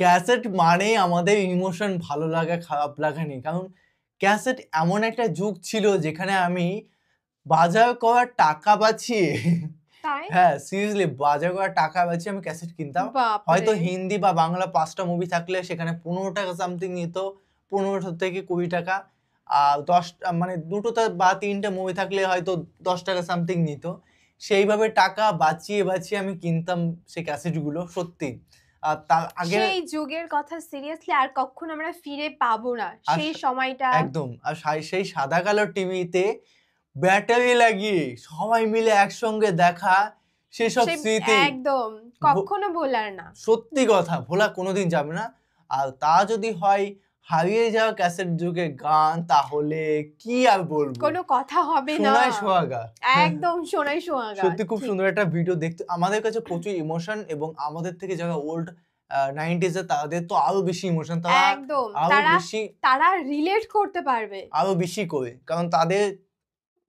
Cassette মানেই আমাদের emotion ভালো লাগা খারাপ লাগা নেই, কারণ ক্যাসেট এমন একটা যুগ ছিল যেখানে আমি বাজার করার টাকা বাঁচিয়ে হ্যাঁ সিরিয়াসলি বাজার করার টাকা বাঁচিয়ে আমি ক্যাসেট কিনতাম। হয়তো হিন্দি বা বাংলা 5টা মুভি থাকলে সেখানে 15 টাকা সামথিং নিত, 15 থেকে 20 টাকা। আর 10 মানে 2টো বা 3টে মুভি থাকলে হয়তো 10 টাকা সামথিং নিত। সেইভাবে টাকা বাঁচিয়ে বাঁচিয়ে আমি কিনতাম সেই ক্যাসেটগুলো। সত্যি তার আগে সেই যুগের কথা সিরিয়াসলি আর কখনো আমরা ফিরে পাবো না, সেই সময়টা একদম। আর সেই সাদা কালো টিভিতে ব্যাটারি লাগিয়ে সবাই মিলে একসঙ্গে দেখা সেসব স্মৃতি একদম কখনো ভোলার না। সত্যি কথা, ভোলা কোনোদিন যাবে না। আর তা যদি হয় হারিয়ে যাওয়া ক্যাসেট যুগের গান, তাহলে কি আর বলবো, কোনো কথা হবে না। সোনায় সোহাগা, একদম সোনায় সোহাগা। সত্যি খুব সুন্দর একটা ভিডিও দেখতে। আমাদের কাছে প্রচুর ইমোশন, এবং আমাদের থেকে যারা ওল্ড 90s এর তাদের তো আরো বেশি ইমোশন, তারা রিলেট করতে পারবে আরো বেশি করে, কারণ তাদের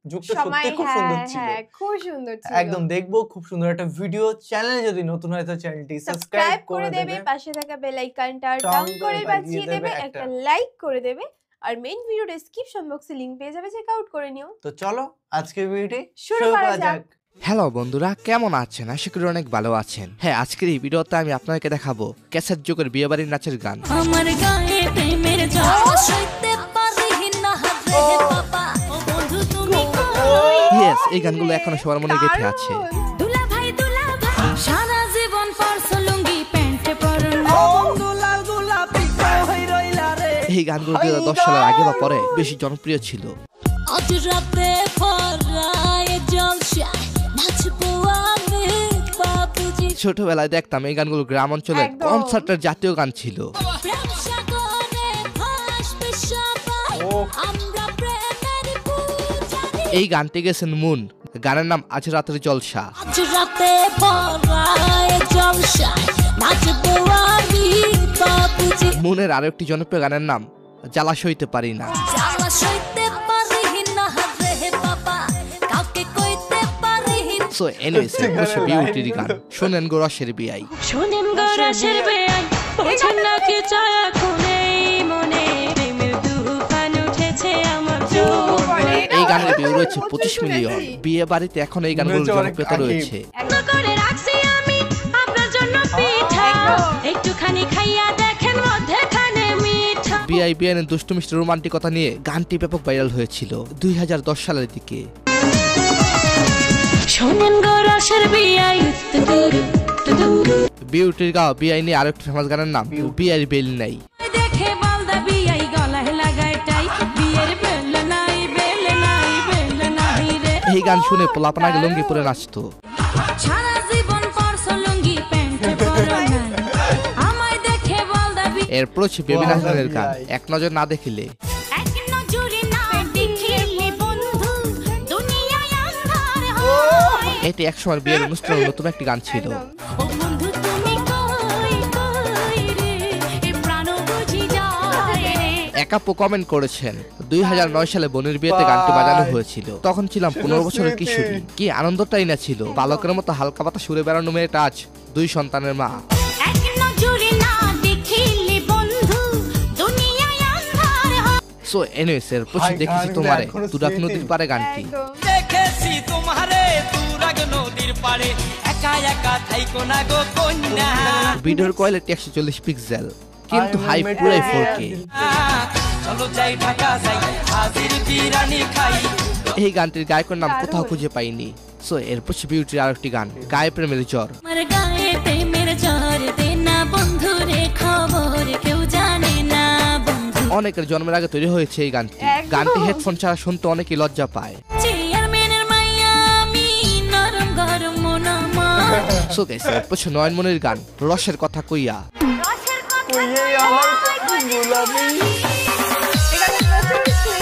যুগটা সত্যি খুব সুন্দর ছিল। খুব সুন্দর ছিল। একদম দেখবো খুব সুন্দর একটা ভিডিও। চ্যানেলে যদি নতুন হয় তো চ্যানেলটি সাবস্ক্রাইব করে দেবে, পাশে থাকা বেল আইকনটা টাং করে বাজিয়ে দেবে, একটা লাইক করে দেবে, আর মেইন ভিডিও ডেসক্রিপশন বক্সে লিংক পেয়ে যাবে, চেক আউট করে নিও। তো চলো আজকের ভিডিওটি শুরু করা যাক। হ্যালো বন্ধুরা, কেমন আছেন? আশা করি অনেক ভালো আছেন। হ্যাঁ, আজকের এই ভিডিওতে আমি আপনাদেরকে দেখাবো ক্যাসেট যুগের বিয়েবাড়ির নাচের গান। আমার গায়ে প্রেমের জ্বালা সইতে পারি না রে বাবা, ও বন্ধু তুমি কই? ইয়েস, এই গানগুলো এখনো সবার মনে গেঁথে আছে। দুলা ভাই সারা জীবন পরছো লুঙ্গি প্যান্টে পরনো, দুলা গোলাপি হই রইলা রে। এই গানগুলো 2010 সালের আগে বা পরে বেশি জনপ্রিয় ছিল। আজ রাতে পরায় জলসা ছোটবেলায় দেখতাম এই গানগুলো গ্রাম অঞ্চলের কনসার্টের জাতীয় গান ছিল। এই গানটি গেছেন মুন, গানের নাম আজ রাতের জলসা। মুনের আরো একটি জনপ্রিয় গানের নাম জ্বালা সইতে পারি না। সো এনিওয়েজ, বসে বিউটির গান শোনেন গো রসের বিয়াই, শোনেন গো রসের বিয়াই, বোঝেন না কি চায় এখন এই মনে, প্রেমের তুফান উঠেছে আমার জীবনে। এই গানের ভিউ রয়েছে 25 মিলিয়ন। বিয়ে বাড়িতে এখন এই গানগুলোর জনপ্রিয়তা রয়েছে। করে রাখছি আমি আপনার জন্য পিঠা, একটুখানি খাইয়া দেখেন মধ্যখানে মিঠা। বিআই বিয়ানের দুষ্টু মিষ্টি রোমান্টিকতা নিয়ে গানটি ব্যাপক ভাইরাল হয়েছিল 2010 সালের দিকে। বিউটির গাওয়া বিআই নিয়ে আরেকটি ফেমাস গানের নাম বিআই বেল নাই। এই গান শুনে পোলাপানাকে লুঙ্গি পরে নাচতো। এরপর হচ্ছে বেবি নাজনীনের গান এক নজর না দেখিলে। এটি একসময় বিয়ের অনুষ্ঠানের নতুন একটি গান ছিল। এক আপু কমেন্ট করেছেন 2009 সালে বোনের বিয়েতে গানটি বাজানো হয়েছিল, তখন ছিলাম 15 বছরের কিশোরী। কি আনন্দটাই না ছিল। বালকের মতো হালকা পাতা সুরে বেড়ানো মেয়েটা আজ 2 সন্তানের মা। সো এনিওয়েজ, এরপর দেখেছি তোমারে তুরাগ নদীর পারে গানটি। দেখেছি তোমারে তুরাগ নদীর পারে একা একা থাইকো না গো কন্যা। ভিডিওর কোয়ালিটি 140 পিক্সেল, কিন্তু হাই পুরাই 4K। চলো যাই ঢাকা যাই হাজির বিরিয়ানি খাই। এই গানটির গায়কের নাম কোথাও খুঁজে পাইনি। সো এরপর বিউটির আরেকটি গান গায়ে প্রেমের জ্বর। আমার গায়ে প্রেমের জ্বর দেনা বন্ধু রে খবর কেউ জানে না বন্ধু। অনেকের জন্মের আগে তৈরি হয়েছে এই গানটি। গানটি হেডফোন ছাড়া শুনতে অনেকেই লজ্জা পায়। সো গাইস, এরপর নয়নমণির গান রসের কথা কইয়া।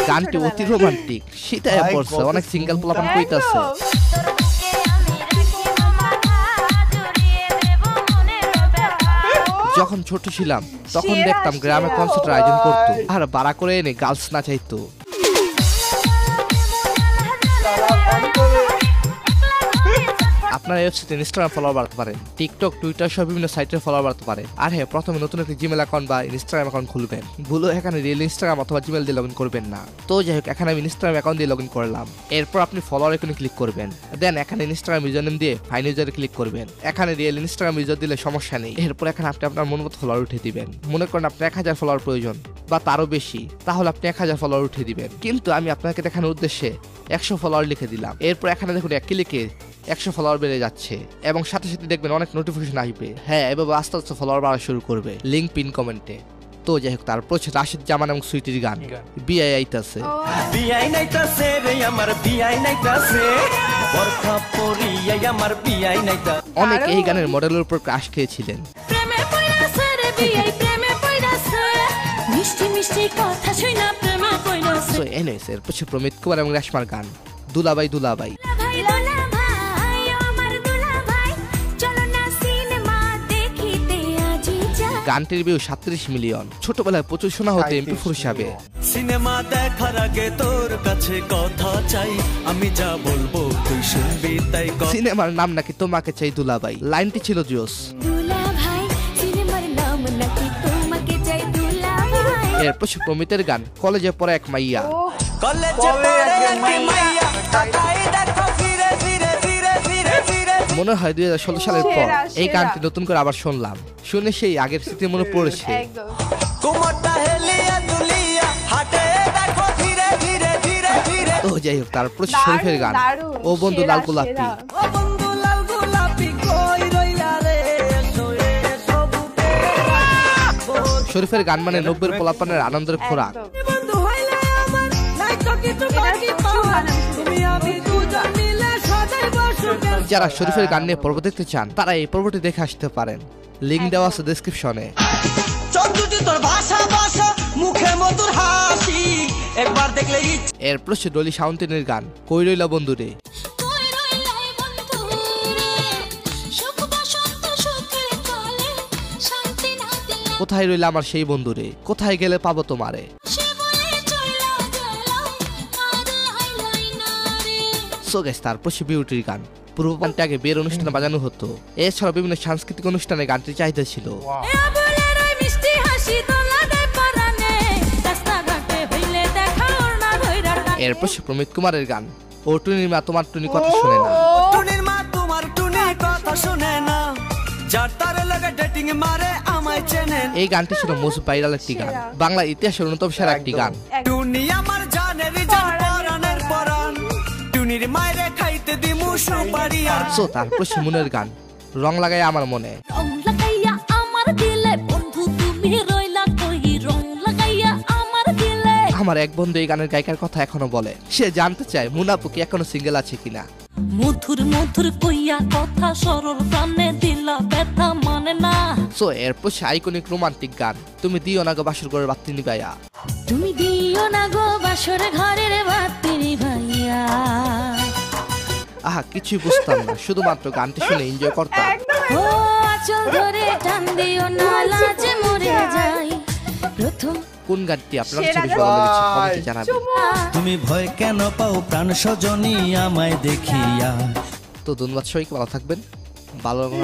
গানটি অতি রোমান্টিক, শীতায় পড়ছে, অনেক সিঙ্গেল পোলাপান কইতাছে। যখন ছোট ছিলাম তখন দেখতাম গ্রামে কনসার্টের আয়োজন করতো, আর ভাড়া করে এনে গার্লস নাচাইতো। আপনারা ওয়েবসাইটে ইনস্টাগ্রাম ফলোয়ার বাড়াতে পারেন, টিকটক, টুইটার সহ বিভিন্ন সাইটের ফলোয়ার বাড়াতে পারেন। আর হ্যাঁ, প্রথমে নতুন একটি জিমেল অ্যাকাউন্ট বা ইনস্টাগ্রাম অ্যাকাউন্ট খুলবেন। ভুলো এখানে রিয়েল ইনস্টাগ্রাম অথবা জিমেল দিয়ে লগ ইন করবেন না। তো যাই হোক, এখানে আমি ইনস্টাগ্রাম অ্যাকাউন্ট দিয়ে লগ ইন করলাম। এরপর আপনি ফলোয়ার আইকনে ক্লিক করবেন, দেন এখানে ইনস্টাগ্রাম ইউজার নেম দিয়ে ফাইন ইউজারে ক্লিক করবেন। এখানে রিয়েল ইনস্টাগ্রাম ইউজার দিলে সমস্যা নেই। এরপর এখানে আপনি আপনার মন মতো ফলোয়ার উঠে দিবেন। মনে করেন আপনার 1000 ফলোয়ার প্রয়োজন বা তারও বেশি, তাহলে আপনি 1000 ফলোয়ার উঠে দিবেন। কিন্তু আমি আপনাকে দেখানোর উদ্দেশ্যে 100 ফলোয়ার লিখে দিলাম। এরপর এখানে দেখুন এক ক্লিকে 100 ফলোয়ার বেড়ে যাচ্ছে এবং সাথে সাথে দেখবেন অনেক নোটিফিকেশন আসবে। হ্যাঁ, এভাবে আস্তে আস্তে ফলোয়ার বাড়া শুরু করবে। লিঙ্ক পিন কমেন্টে। তো যাই হোক, তারপর হচ্ছে রাশিদ জামান এবং সুইটির গান বিআই আইতাছে। বিআই নাইতাছে রে আমার বিআই নাইতাছে, বরখা পরিয়া আমার বিআই নাইতাছে। অনেক এই গানের মডেলের উপর ক্রাশ খেয়েছিলেন। প্রেমে পড়াছে রে বিআই প্রেমে পড়াছে, মিষ্টি মিষ্টি কথা শুনা প্রেমে পড়াছে। সো এনএস এর পছে প্রমিত কুমার এবং রেশমার গান দুলাবাই দুলাবাই। গানটির ভিউ 37 মিলিয়ন। ছোটবেলায় প্রচুর শোনা হতো MP4 হিসাবে। সিনেমা দেখার আগে তোর কাছে কথা চাই, আমি যা বলবো তুই শুনবি তাই। সিনেমার নাম নাকি তোমাকে চাই দুলাবাই, লাইনটি ছিল জোস। এরপর প্রমিতের গান কলেজে পড়ে এক মাইয়া। কলেজে পড়ে এক মাইয়া, তাকাই দেখো ফিরে ফিরে ফিরে ফিরে ফিরে। মনে হয় 2016 সালের পর এই গানটি নতুন করে আবার শুনলাম, শুনে সেই আগের স্মৃতি মনে পড়েছে। কোমরটা হেলিয়া দুলিয়া হাটে দেখো ধীরে ধীরে ধীরে ধীরে। তো যাই হোক, তারপর শরীফের গান ও বন্ধু লাল গোলাপি। ও বন্ধু লাল গোলাপি কই রইলা রে, শরীফের গান মানে 90-এর পোলাপানের আনন্দের খোরাক। বন্ধু হইলে আমার নাই তো কিছু বাকি পাওয়া, তুমি আমি দুজন মিলে সদাই বসবে। যারা শরীফের গান নিয়ে পর্ব দেখতে চান তারা এই পর্বটি দেখে আসতে পারেন, লিংক দেওয়া আছে ডেসক্রিপশনে। চন্দ্রটি তোর ভাষা ভাষা মুখে মধুর হাসি, একবার দেখলে এরপর সে ডলি সাউন্টেনের গান কই রইলা বন্ধুরে। কোথায় রইলা আমার সেই বন্ধুরে, কোথায় গেলে পাবো তোমারে। সো গাইস, তারপর সে বিউটির গান পূর্বপান্তে আগে বিয়ের অনুষ্ঠানে বাজানো হতো। এছাড়াও বিভিন্ন সাংস্কৃতিক অনুষ্ঠানে গানটির চাহিদা ছিল। এরপর সে প্রমিত কুমারের গান ও টুনির মা তোমার টুনি কথা শুনে না। টুনির মা তোমার টুনির কথা শুনে না, যার তারে লাগা ডেটিং মারে আমায় চেনে। এই গানটি ছিল মোস্ট ভাইরাল একটি গান, বাংলা ইতিহাসের অন্যতম সেরা একটি গান। টুনি আমার জানের জান পরানের পরান, টুনির মায়েরে খাইতে দিমু সুপারি। আর সো তারপর সে মুনের গান রং লাগাই আমার মনে। রং লাগাইয়া আমার দিলে বন্ধু তুমি রইলা কই, রং লাগাইয়া আমার দিলে। আমার এক বন্ধু এই গানের গায়িকার কথা এখনো বলে, সে জানতে চায় মুনাপু কি এখনো সিঙ্গেল আছে কিনা। মধুর মধুর কইয়া কথা সরল প্রাণে দিলা ব্যথা মানে না। সো এরপর সে আইকনিক রোমান্টিক গান তুমি দিও না গো বাসর ঘরের বাতি নিভাইয়া। তুমি দিও না গো বাসর ঘরের বাতি নিভাইয়া। আহা, কিছুই বুঝতাম না, শুধুমাত্র গানটি শুনে এনজয় করতাম। ও আঁচল ধরে টান দিও না লাজে মরে যাই। প্রথম কোন গানটি আপনার কাছে বেশি ভালো লেগেছে কমেন্টে জানাবেন। তুমি ভয় কেন পাও প্রাণ সজনী আমায় দেখিয়া। তো ধন্যবাদ সবাইকে, ভালো থাকবেন, ভালো